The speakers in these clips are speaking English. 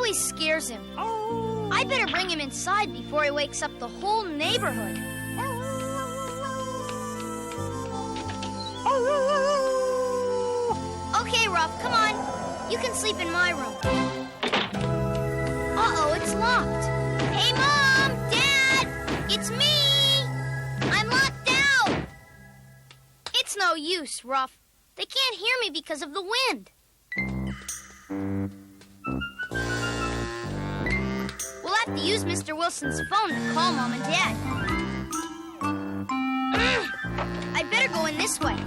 always scares him. I better bring him inside before he wakes up the whole neighborhood. Okay, Ruff, come on. You can sleep in my room. Uh-oh, it's locked. Hey, Mom! Dad! It's me! I'm locked out! It's no use, Ruff. They can't hear me because of the wind. We'll have to use Mr. Wilson's phone to call Mom and Dad. I better go in this way.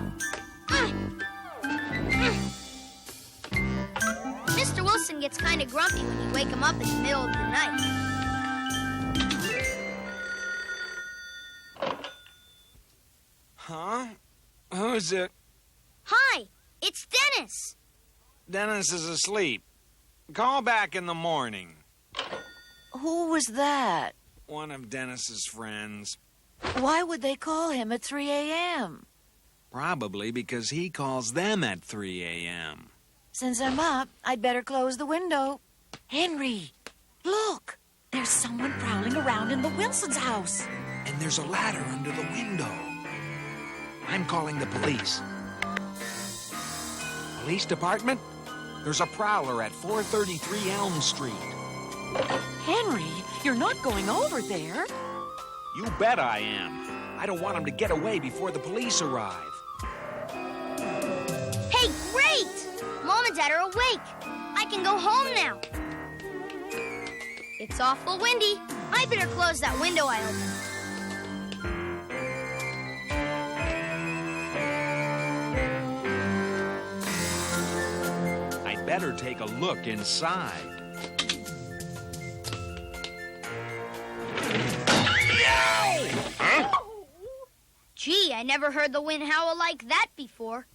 Mr. Wilson gets kind of grumpy when you wake him up in the middle of the night. Huh? Who's it? Hi, it's Dennis. Dennis is asleep. Call back in the morning. Who was that? One of Dennis's friends. Why would they call him at 3 a.m.? Probably because he calls them at 3 a.m. Since I'm up, I'd better close the window. Henry, look! There's someone prowling around in the Wilsons' house. And there's a ladder under the window. I'm calling the police. Police department? There's a prowler at 433 Elm Street. Henry, you're not going over there. You bet I am. I don't want him to get away before the police arrive. Hey, great! Mom and Dad are awake. I can go home now. It's awful windy. I better close that window I opened. I'd better take a look inside. Gee, I never heard the wind howl like that before.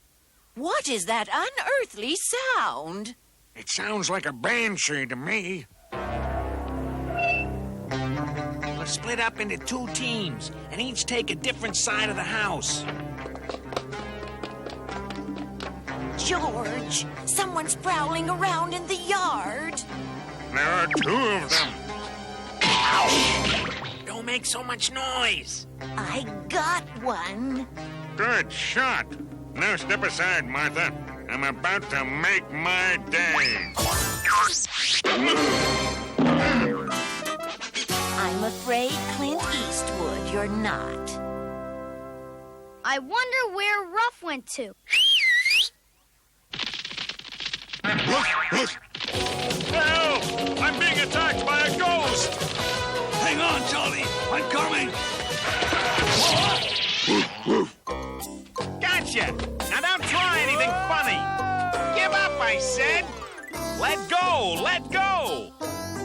What is that unearthly sound? It sounds like a banshee to me. Let's split up into 2 teams and each take a different side of the house. George, someone's prowling around in the yard. There are 2 of them. Don't make so much noise. I got one. Good shot. Now step aside, Martha. I'm about to make my day. I'm afraid, Clint Eastwood, you're not. I wonder where Ruff went to. Help! I'm being attacked by a ghost! Hang on, Charlie. I'm coming. Gotcha! Now don't try anything funny. Give up, I said. Let go, let go.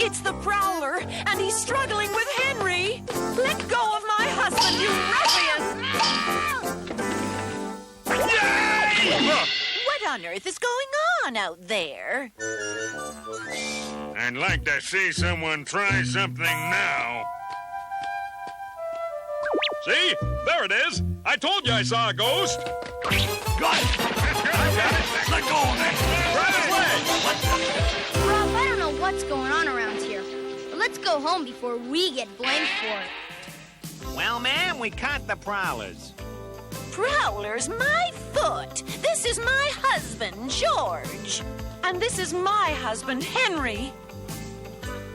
It's the Prowler, and he's struggling with Henry. Let go of my husband, you ruffian! Yay! What on earth is going on out there? I'd like to see someone try something now. See? There it is. I told you I saw a ghost. Got it! Let go of me! Right away! Ruff, I don't know what's going on around here. But let's go home before we get blamed for it. Well, ma'am, we caught the prowlers. Prowler's my foot. This is my husband, George. And this is my husband, Henry.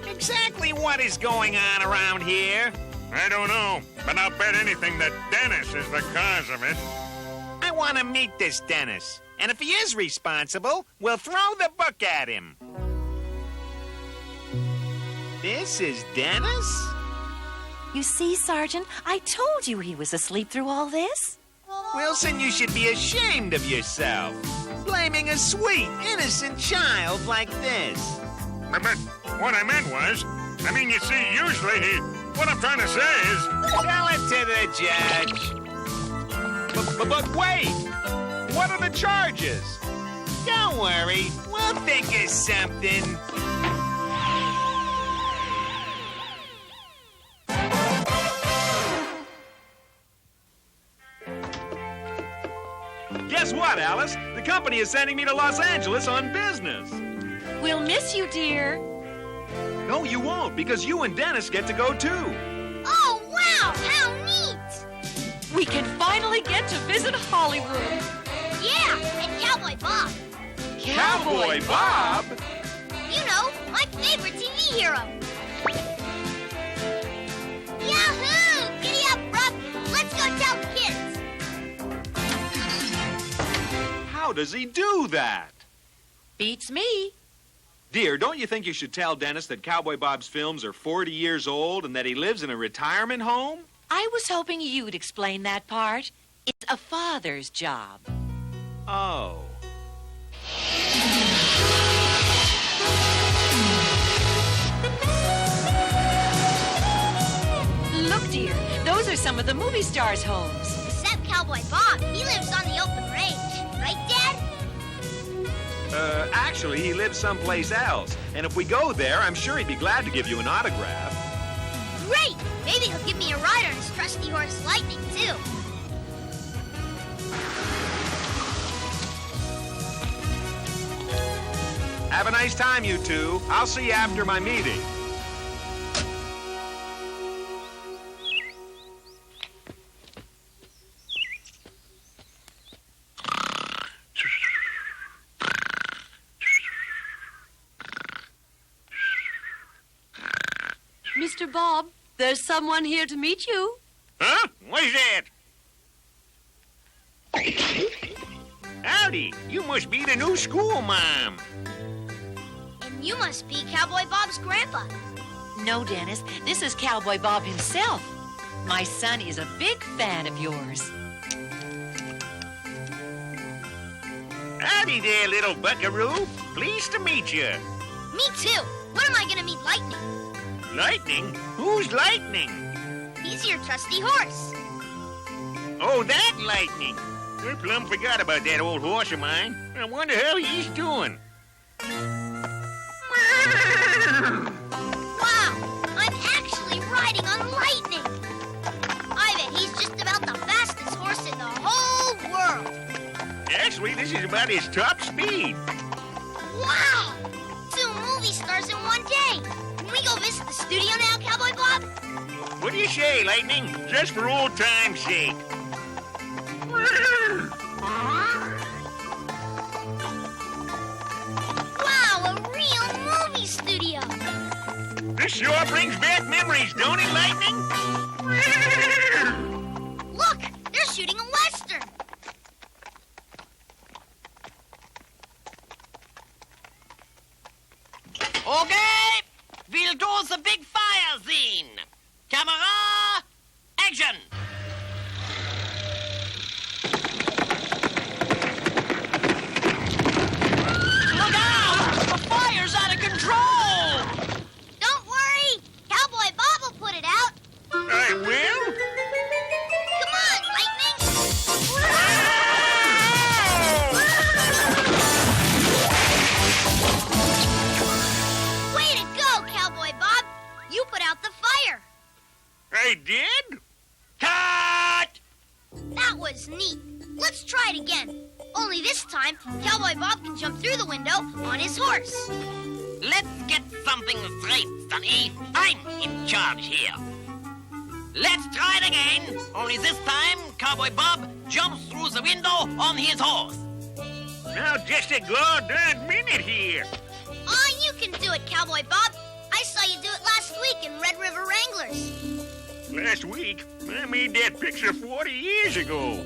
Exactly what is going on around here? I don't know, but I'll bet anything that Dennis is the cause of it. I want to meet this Dennis. And if he is responsible, we'll throw the book at him. This is Dennis? You see, Sergeant, I told you he was asleep through all this. Wilson, you should be ashamed of yourself. Blaming a sweet, innocent child like this. But what I meant was, you see, usually what I'm trying to say is... Tell it to the judge. But wait! What are the charges? Don't worry, we'll think of something. Guess what, Alice? The company is sending me to Los Angeles on business. We'll miss you, dear. No, you won't, because you and Dennis get to go too. Oh, wow! How neat! We can finally get to visit Hollywood. Yeah, and Cowboy Bob. Cowboy Bob? You know, my favorite TV hero. Yahoo! Giddy up, Ruff! Let's go tell the kids. How does he do that? Beats me. Dear, don't you think you should tell Dennis that Cowboy Bob's films are 40 years old and that he lives in a retirement home? I was hoping you'd explain that part. It's a father's job. Oh. Look, dear, those are some of the movie stars' homes. Except Cowboy Bob. He lives on the open range. Right, Dad? Actually, he lives someplace else. And if we go there, I'm sure he'd be glad to give you an autograph. Great! Maybe he'll give me a ride on his trusty horse, Lightning, too. Have a nice time, you two. I'll see you after my meeting. Mr. Bob, there's someone here to meet you. Huh? What's that? Howdy, you must be the new school mom. And you must be Cowboy Bob's grandpa. No, Dennis, this is Cowboy Bob himself. My son is a big fan of yours. Howdy there, little buckaroo. Pleased to meet you. Me too. When am I gonna meet Lightning? Lightning? Who's Lightning? He's your trusty horse. Oh, that Lightning. I plumb forgot about that old horse of mine. I wonder how he's doing. Wow, I'm actually riding on Lightning. I bet he's just about the fastest horse in the whole world. Actually, this is about his top speed. Wow! 2 movie stars in one day. Can we go visit the studio now, Cowboy Bob? What do you say, Lightning? Just for old time's sake. Wow, a real movie studio. This sure brings back memories, don't it, Lightning? Look, they're shooting a Western. Okay, we'll do the big fire scene. Camera, action! Look out! The fire's out of control! Don't worry, Cowboy Bob will put it out. I will? Come on, Lightning. Way to go, Cowboy Bob. You put out the fire. I did? Cut! That was neat. Let's try it again. Only this time, Cowboy Bob can jump through the window on his horse. Let's get something straight, Sonny. I'm in charge here. Let's try it again. Only this time, Cowboy Bob jumps through the window on his horse. Now, just a goddamn minute here. Oh, you can do it, Cowboy Bob. I saw you do it last week in Red River Wranglers. Last week, I made that picture 40 years ago.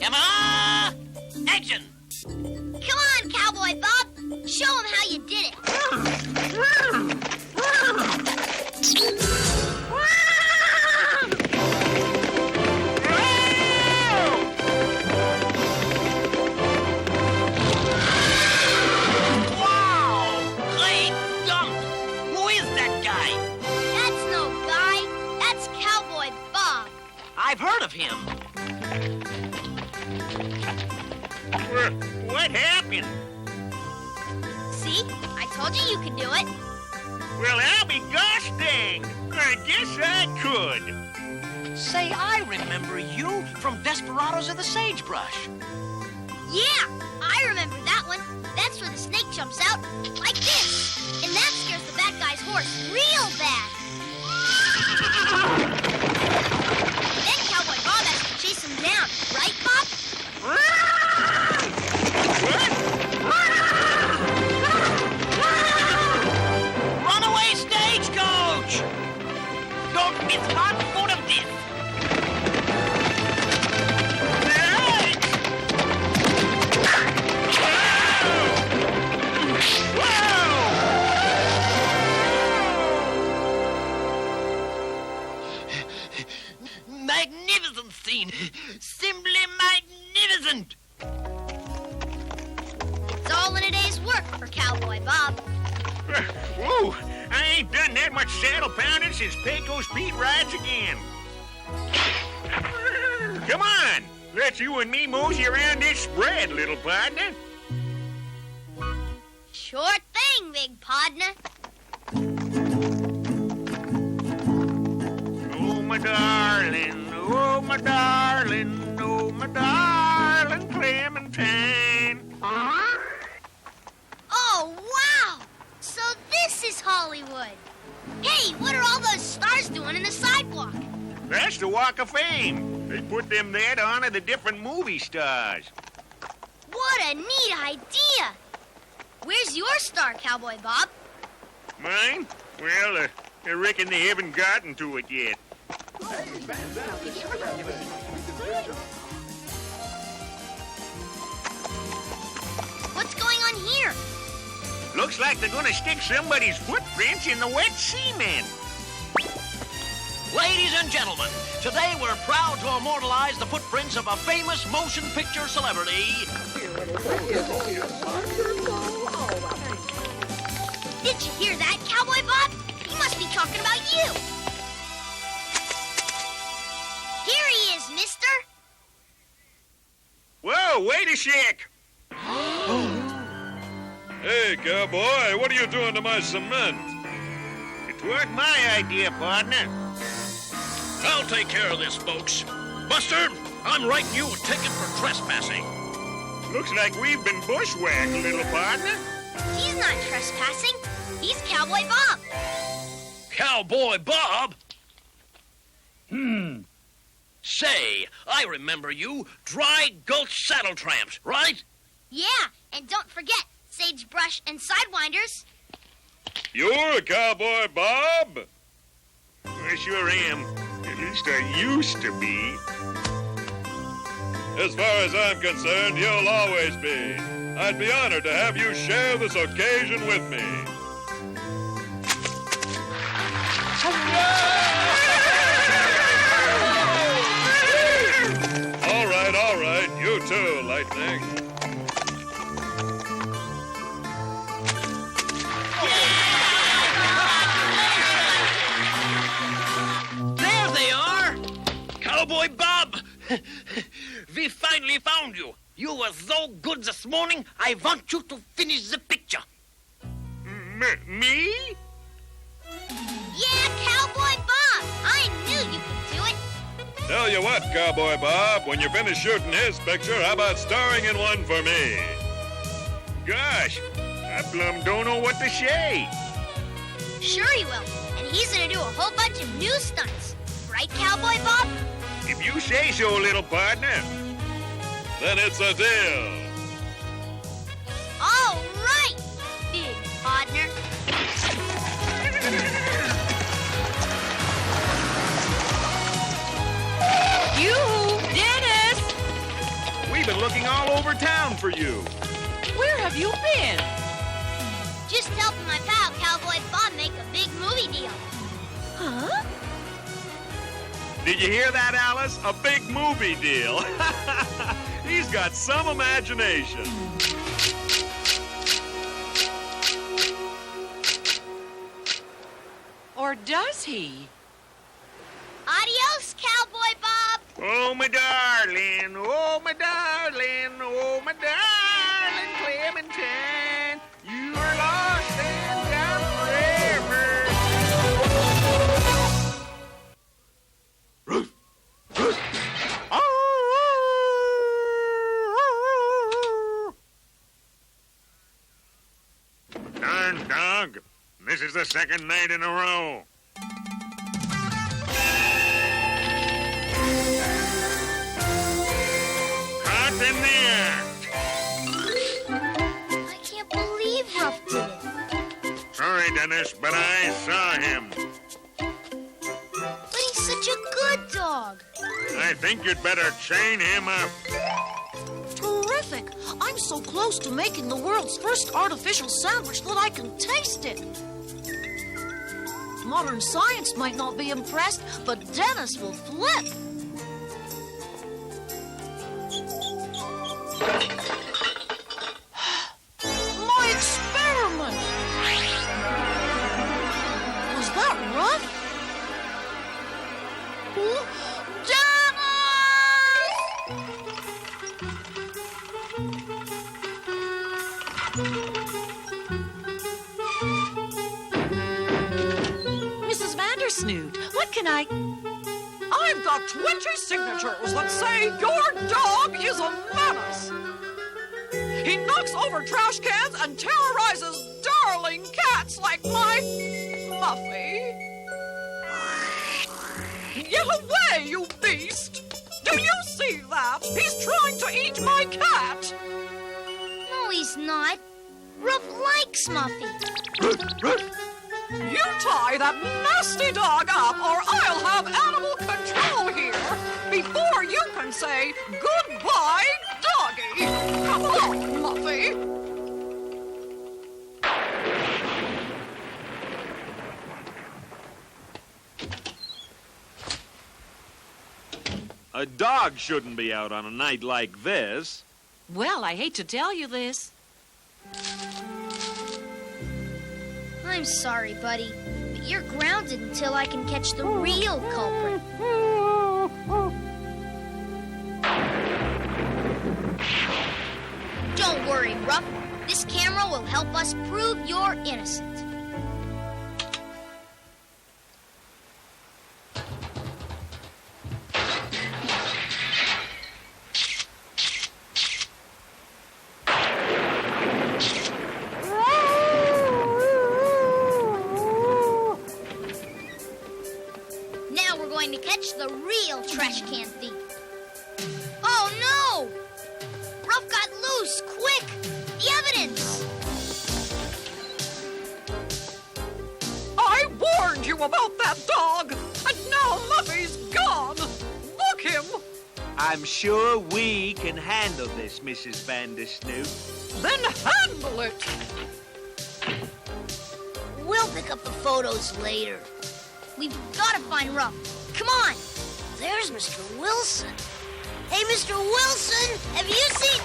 Camera, action! Come on, Cowboy Bob. Show him how you did it. Wow! Great stunt! Who is that guy? That's no guy. That's Cowboy Bob. I've heard of him. What happened? See? I told you you could do it. Well, I'll be gosh dang. I guess I could. Say, I remember you from Desperados of the Sagebrush. Yeah, I remember that one. That's where the snake jumps out like this. And that scares the bad guy's horse real bad. Then Cowboy Bob has to chase him down. Right, Bob? Runaway stagecoach! Don't miss one foot of this. Magnificent scene! Simply magnificent! It's all in a day's work for Cowboy Bob. Whoa, I ain't done that much saddle pounding since Pecos Pete rides again. Come on, let's you and me mosey around this spread, little partner. Sure thing, big podner. Oh, my darling, oh, my darling, oh, my darling Clementine. Oh, wow! So this is Hollywood. Hey, what are all those stars doing in the sidewalk? That's the Walk of Fame. They put them there to honor the different movie stars. What a neat idea! Where's your star, Cowboy Bob? Mine? Well, I reckon they haven't gotten to it yet. What's going on here? Looks like they're gonna stick somebody's footprints in the wet cement. Ladies and gentlemen, today we're proud to immortalize the footprints of a famous motion picture celebrity. Did you hear that, Cowboy Bob? He must be talking about you. Here he is, mister. Whoa, wait a sec. Hey, cowboy, what are you doing to my cement? It wasn't my idea, partner. I'll take care of this, folks. Buster, I'm writing you a ticket for trespassing. Looks like we've been bushwhacked, little partner. He's not trespassing. He's Cowboy Bob. Cowboy Bob? Say, I remember you. Dry Gulch Saddle Tramps, right? Yeah, and don't forget, Sagebrush and Sidewinders. You're a cowboy, Bob? I sure am. At least I used to be. As far as I'm concerned, you'll always be. I'd be honored to have you share this occasion with me. All right, you too, Lightning. There they are! Cowboy Bob! We finally found you. You were so good this morning, I want you to finish the picture. Me? Yeah, Cowboy Bob. I knew you could do it. Tell you what, Cowboy Bob, when you finish shooting his picture, how about starring in one for me? Gosh, I plumb don't know what to say. Sure he will. And he's gonna do a whole bunch of new stunts. Right, Cowboy Bob? If you say so, little partner. Then it's a deal. All right, big partner. You, Dennis! We've been looking all over town for you. Where have you been? Just helping my pal Cowboy Bob make a big movie deal. Huh? Did you hear that, Alice? A big movie deal. He's got some imagination. Or does he? Adios, Cowboy Bob. Oh, my darling, oh, my darling, oh, my darling Clementine. You are lost and gone forever. Ruff! This is the second night in a row. Caught in the act. I can't believe Ruff did it. Sorry, Dennis, but I saw him. But he's such a good dog. I think you'd better chain him up. Terrific! I'm so close to making the world's first artificial sandwich that I can taste it. Modern science might not be impressed, but Dennis will flip. My experiment! Was that Ruff? Mrs. Vandersnoot, what can I... I've got 20 signatures that say your dog is a menace. He knocks over trash cans and terrorizes darling cats like my Muffy. Get away, you beast! Do you see that? He's trying to eat my cat. No, he's not. Ruff likes Muffy. You tie that nasty dog up, or I'll have animal control here before you can say goodbye, doggy. Come on, Muffy. A dog shouldn't be out on a night like this. Well, I hate to tell you this. I'm sorry, buddy, but you're grounded until I can catch the real culprit. Don't worry, Ruff. This camera will help us prove you're innocent. Now we're going to catch the real trash can thief. Oh, no! Ruff got loose! Quick! The evidence! I warned you about that dog, and now Muffy's gone. Book him. I'm sure we can handle this, Mrs. Vandersnoot. Then handle it. We'll pick up the photos later. We've got to find Ruff. Come on! There's Mr. Wilson. Hey, Mr. Wilson, have you seen...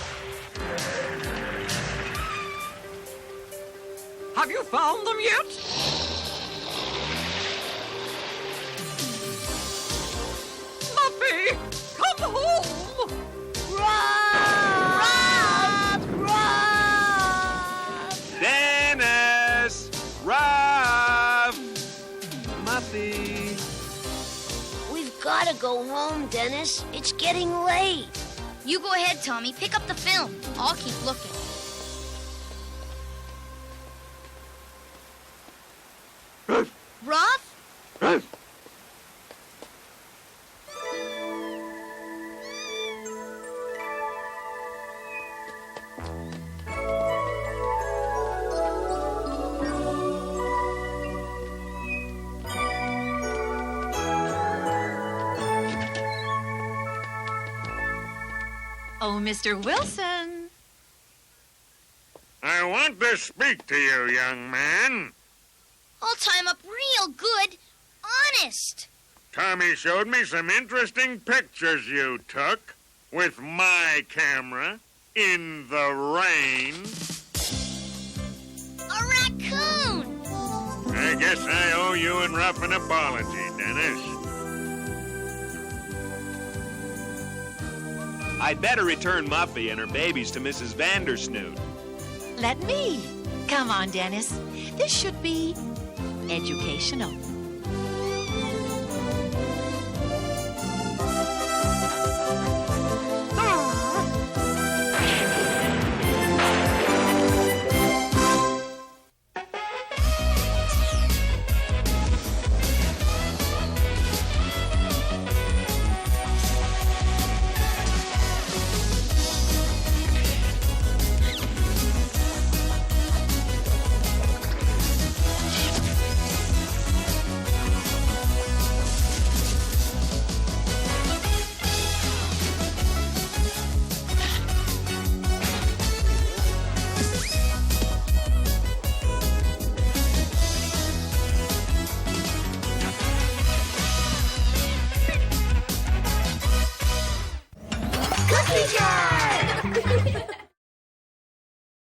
Have you found them yet? Muffy, come home! Ruff! Dennis! Ruff! Muffy! We've got to go home, Dennis. It's getting late. You go ahead, Tommy. Pick up the film. I'll keep looking. Ruff? Oh, Mr. Wilson. I want to speak to you, young man. I'll tie him up real good. Honest. Tommy showed me some interesting pictures you took with my camera in the rain. A raccoon. I guess I owe you and Ruff an apology, Dennis. I'd better return Muffy and her babies to Mrs. Vandersnoot. Let me. Come on, Dennis. This should be educational. Cookie jar!